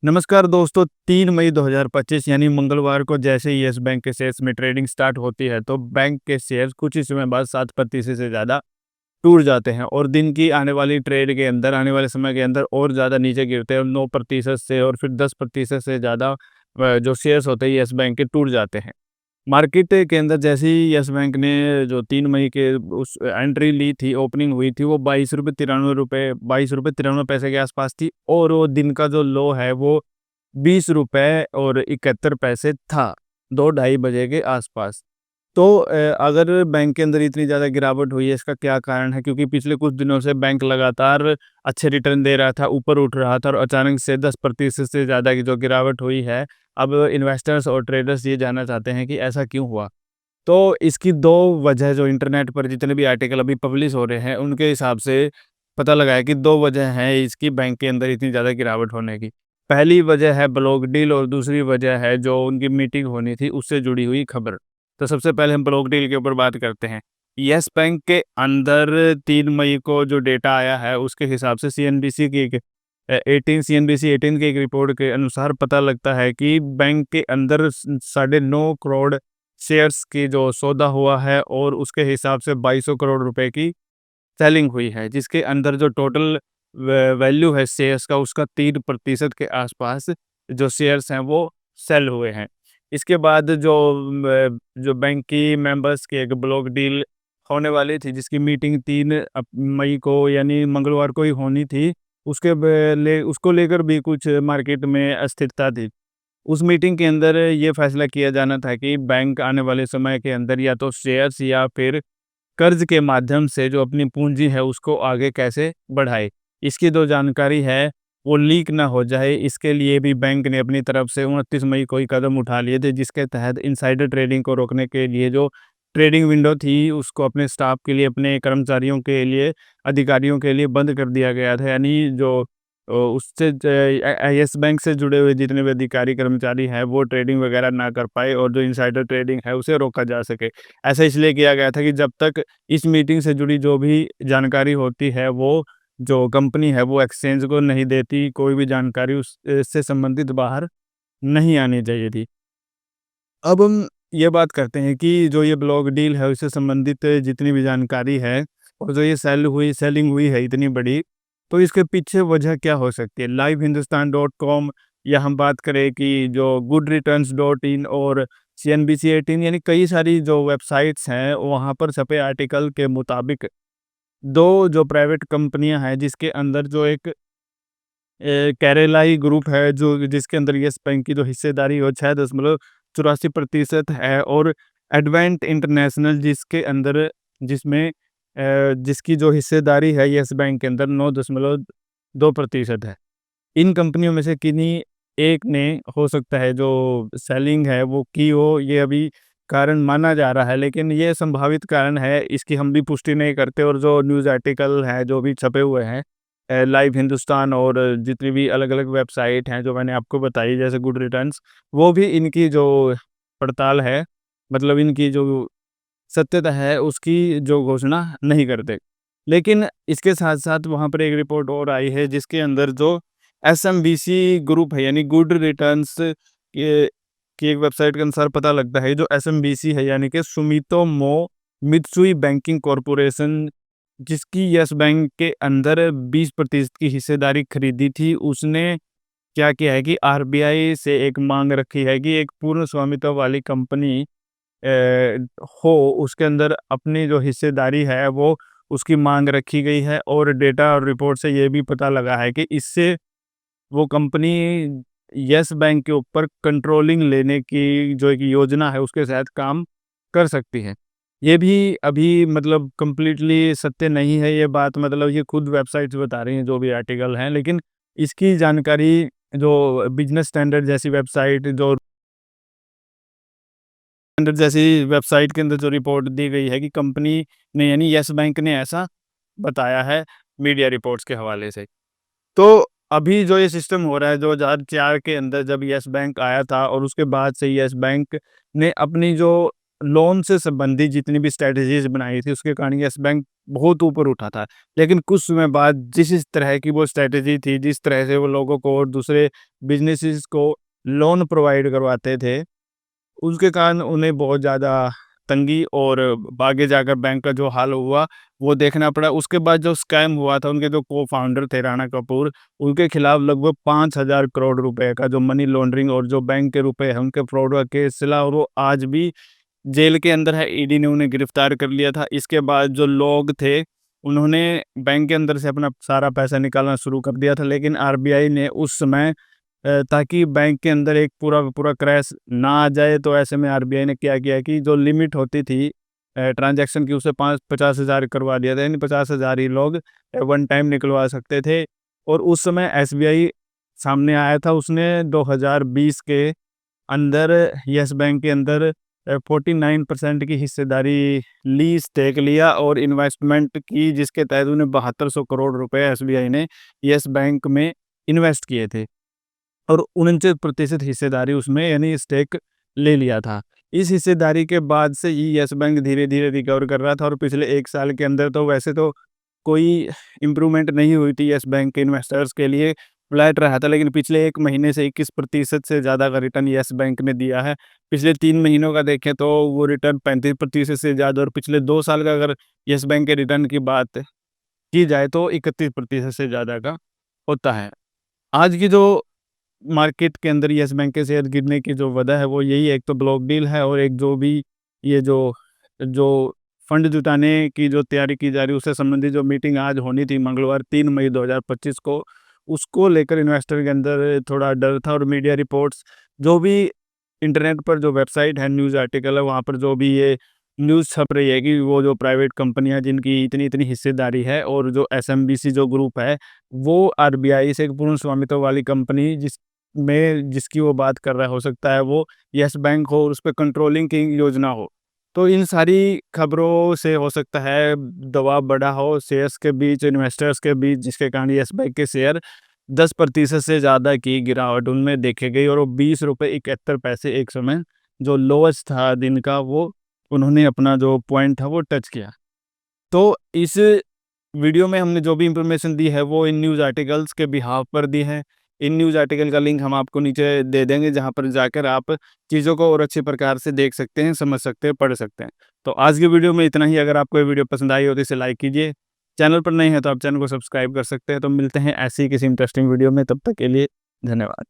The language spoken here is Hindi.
नमस्कार दोस्तों, 3 मई 2025 यानी मंगलवार को जैसे ही येस बैंक के शेयर्स में ट्रेडिंग स्टार्ट होती है, तो बैंक के शेयर्स कुछ ही समय बाद 7% से ज़्यादा टूट जाते हैं और दिन की आने वाली ट्रेड के अंदर, आने वाले समय के अंदर और ज़्यादा नीचे गिरते हैं और 9% से और फिर 10% से ज़्यादा जो शेयर्स होते हैं येस बैंक के टूट जाते हैं। मार्केट के अंदर जैसे ही येस बैंक ने जो 3 मई के उस एंट्री ली थी, ओपनिंग हुई थी, वो ₹22.93 के आसपास थी और वो दिन का जो लो है वो ₹20.71 था, 2 ढाई बजे के आसपास। तो अगर बैंक के अंदर इतनी ज़्यादा गिरावट हुई है, इसका क्या कारण है? क्योंकि पिछले कुछ दिनों से बैंक लगातार अच्छे रिटर्न दे रहा था, ऊपर उठ रहा था और अचानक से 10% से ज़्यादा की जो गिरावट हुई है, अब इन्वेस्टर्स और ट्रेडर्स ये जानना चाहते हैं कि ऐसा क्यों हुआ? तो इसकी 2 वजह जो इंटरनेट पर जितने भी आर्टिकल अभी पब्लिश हो रहे हैं, उनके हिसाब से पता लगा है कि 2 वजह हैं इसकी बैंक के अंदर इतनी ज़्यादा गिरावट होने की। पहली वजह है ब्लॉक डील और दूसरी वजह है जो उनकी मीटिंग होनी थी, उससे जुड़ी हुई खबर। तो सबसे पहले हम ब्लॉक डील के ऊपर बात करते हैं। येस बैंक के अंदर 3 मई को जो डेटा आया है, उसके हिसाब से सीएनबीसी की एक 18 सीएनबीसी 18 की एक रिपोर्ट के अनुसार पता लगता है कि बैंक के अंदर साढ़े 9 करोड़ शेयर्स की जो सौदा हुआ है और उसके हिसाब से 2200 करोड़ रुपए की सेलिंग हुई है, जिसके अंदर जो टोटल वैल्यू है शेयर्स का उसका 3% के आसपास जो शेयर्स हैं वो सेल हुए हैं। इसके बाद जो बैंक की मेंबर्स की एक ब्लॉक डील होने वाली थी जिसकी मीटिंग 3 मई को यानी मंगलवार को ही होनी थी, उसको लेकर भी कुछ मार्केट में अस्थिरता थी। उस मीटिंग के अंदर ये फैसला किया जाना था कि बैंक आने वाले समय के अंदर या तो शेयर्स या फिर कर्ज के माध्यम से जो अपनी पूंजी है उसको आगे कैसे बढ़ाए। इसकी जो जानकारी है वो लीक ना हो जाए, इसके लिए भी बैंक ने अपनी तरफ से 29 मई को ही कदम उठा लिए थे, जिसके तहत इनसाइडर ट्रेडिंग को रोकने के लिए जो ट्रेडिंग विंडो थी उसको अपने स्टाफ के लिए, अपने कर्मचारियों के लिए, अधिकारियों के लिए बंद कर दिया गया था। यानी जो उससे येस बैंक से जुड़े हुए जितने भी अधिकारी कर्मचारी हैं वो ट्रेडिंग वगैरह ना कर पाए और जो इनसाइडर ट्रेडिंग है उसे रोका जा सके। ऐसा इसलिए किया गया था कि जब तक इस मीटिंग से जुड़ी जो भी जानकारी होती है वो जो कंपनी है वो एक्सचेंज को नहीं देती, कोई भी जानकारी उस इससे संबंधित बाहर नहीं आनी चाहिए थी। अब हम ये बात करते हैं कि जो ये ब्लॉक डील है उससे संबंधित जितनी भी जानकारी है और जो ये सेलिंग हुई है इतनी बड़ी, तो इसके पीछे वजह क्या हो सकती है? लाइव हिंदुस्तान डॉट कॉम या हम बात करें कि जो गुड रिटर्न्स डॉट इन और सीएनबीसी 18 यानी कई सारी जो वेबसाइट्स हैं, वहाँ पर छपे आर्टिकल के मुताबिक 2 जो प्राइवेट कंपनियाँ हैं जिसके अंदर जो एक केरेलाई ग्रुप है जो जिसके अंदर येस बैंक की जो हिस्सेदारी वो 6.84% है और एडवेंट इंटरनेशनल जिसमें जिसकी जो हिस्सेदारी है येस बैंक के अंदर 9.2% है। इन कंपनियों में से किन्हीं एक ने हो सकता है जो सेलिंग है वो की हो, ये अभी कारण माना जा रहा है, लेकिन ये संभावित कारण है, इसकी हम भी पुष्टि नहीं करते और जो न्यूज़ आर्टिकल हैं जो भी छपे हुए हैं लाइव हिंदुस्तान और जितनी भी अलग-अलग वेबसाइट हैं जो मैंने आपको बताई जैसे गुड रिटर्न्स, वो भी इनकी जो पड़ताल है, मतलब इनकी जो सत्यता है उसकी जो घोषणा नहीं करते। लेकिन इसके साथ-साथ वहाँ पर एक रिपोर्ट और आई है जिसके अंदर जो एसएमबीसी ग्रुप है यानी गुड रिटर्न्स के की एक वेबसाइट के अनुसार पता लगता है जो एसएमबीसी है यानी कि सुमितोमो मित्सुई बैंकिंग कॉर्पोरेशन जिसकी यस बैंक के अंदर 20% की हिस्सेदारी खरीदी थी, उसने क्या किया है कि आरबीआई से एक माँग रखी है कि एक पूर्ण स्वामित्व वाली कंपनी हो उसके अंदर अपनी जो हिस्सेदारी है वो उसकी माँग रखी गई है और डेटा और रिपोर्ट से ये भी पता लगा है कि इससे वो कंपनी येस बैंक के ऊपर कंट्रोलिंग लेने की जो एक योजना है उसके तहत काम कर सकती है। ये भी अभी मतलब कंप्लीटली सत्य नहीं है ये बात, मतलब ये खुद वेबसाइट्स बता रही हैं जो भी आर्टिकल हैं, लेकिन इसकी जानकारी जो बिज़नेस स्टैंडर्ड जैसी वेबसाइट के अंदर जो रिपोर्ट दी गई है कि कंपनी ने यानी येस बैंक ने ऐसा बताया है मीडिया रिपोर्ट्स के हवाले से। तो अभी जो ये सिस्टम हो रहा है 2004 के अंदर जब येस बैंक आया था और उसके बाद से येस बैंक ने अपनी जो लोन से संबंधित जितनी भी स्ट्रैटेजीज बनाई थी उसके कारण येस बैंक बहुत ऊपर उठा था। लेकिन कुछ समय बाद जिस तरह की वो स्ट्रैटेजी थी, जिस तरह से वो लोगों को और दूसरे बिज़नेसेस को लोन प्रोवाइड करवाते थे, उसके कारण उन्हें बहुत ज़्यादा तंगी और आगे जाकर बैंक का जो हाल हुआ, वो देखना पड़ा। उसके बाद जो स्कैम हुआ था, उनके जो को-फाउंडर थे राणा कपूर, उनके खिलाफ लगभग 5,000 करोड़ रुपए का जो मनी लॉन्ड्रिंग और जो बैंक के रुपए हैं, उनके फ्रॉड का केस चला और वो आज भी जेल के अंदर है। ईडी ने उन्हें गिरफ्तार कर लिया था। इसके बाद जो लोग थे, उन्होंने बैंक के अंदर से अपना सारा पैसा निकालना शुरू कर दिया था, लेकिन आरबीआई ने उस समय ताकि बैंक के अंदर एक पूरा का पूरा क्रैश ना आ जाए, तो ऐसे में आरबीआई ने क्या किया कि जो लिमिट होती थी ट्रांज़ैक्शन की, उसे 50,000 करवा दिया था। यानी 50,000 ही लोग वन टाइम निकलवा सकते थे। और उस समय एसबीआई सामने आया था, उसने 2020 के अंदर येस बैंक के अंदर 49% की हिस्सेदारी ली, स्टेक लिया और इन्वेस्टमेंट की, जिसके तहत उन्हें 7200 करोड़ रुपए एसबीआई ने येस बैंक में इन्वेस्ट किए थे और 49% हिस्सेदारी उसमें यानी स्टेक ले लिया था। इस हिस्सेदारी के बाद से ही येस बैंक धीरे-धीरे रिकवर कर रहा था और पिछले 1 साल के अंदर तो वैसे तो कोई इम्प्रूवमेंट नहीं हुई थी येस बैंक के इन्वेस्टर्स के लिए, फ्लैट रहा था, लेकिन पिछले 1 महीने से 21% से ज़्यादा का रिटर्न येस बैंक ने दिया है। पिछले 3 महीनों का देखें तो वो रिटर्न 35% से ज़्यादा और पिछले 2 साल का अगर येस बैंक के रिटर्न की बात की जाए तो 31% से ज़्यादा का होता है। आज की जो मार्केट के अंदर येस बैंक के शेयर गिरने की जो वजह है वो यही है, एक तो ब्लॉक डील है और एक जो भी ये जो जो फंड जुटाने की जो तैयारी की जा रही है उससे संबंधित जो मीटिंग आज होनी थी मंगलवार 3 मई 2025 को, उसको लेकर इन्वेस्टर के अंदर थोड़ा डर था। और मीडिया रिपोर्ट्स जो भी इंटरनेट पर जो वेबसाइट है, न्यूज़ आर्टिकल है, वहाँ पर जो भी ये न्यूज़ छप रही है कि वो जो प्राइवेट कंपनियां जिनकी इतनी हिस्सेदारी है और जो एसएमबीसी जो ग्रुप है, वो आरबीआई से एक पूर्ण स्वामित्व वाली कंपनी जिसकी वो बात कर रहा है, हो सकता है वो येस बैंक हो और उस पे कंट्रोलिंग की योजना हो। तो इन सारी खबरों से हो सकता है दबाव बढ़ा हो शेयर्स के बीच, इन्वेस्टर्स के बीच, जिसके कारण येस बैंक के शेयर 10% से ज़्यादा की गिरावट उनमें देखी गई और वो ₹20.71 एक समय जो लोएस्ट था दिन का, वो उन्होंने अपना जो पॉइंट था वो टच किया। तो इस वीडियो में हमने जो भी इंफॉर्मेशन दी है वो इन न्यूज़ आर्टिकल्स के बिहाफ पर दी है। इन न्यूज़ आर्टिकल का लिंक हम आपको नीचे दे देंगे, जहाँ पर जाकर आप चीज़ों को और अच्छे प्रकार से देख सकते हैं, समझ सकते हैं, पढ़ सकते हैं। तो आज की वीडियो में इतना ही। अगर आपको ये वीडियो पसंद आई हो तो इसे लाइक कीजिए। चैनल पर नए हैं तो आप चैनल को सब्सक्राइब कर सकते हैं। तो मिलते हैं ऐसी किसी इंटरेस्टिंग वीडियो में, तब तक के लिए धन्यवाद।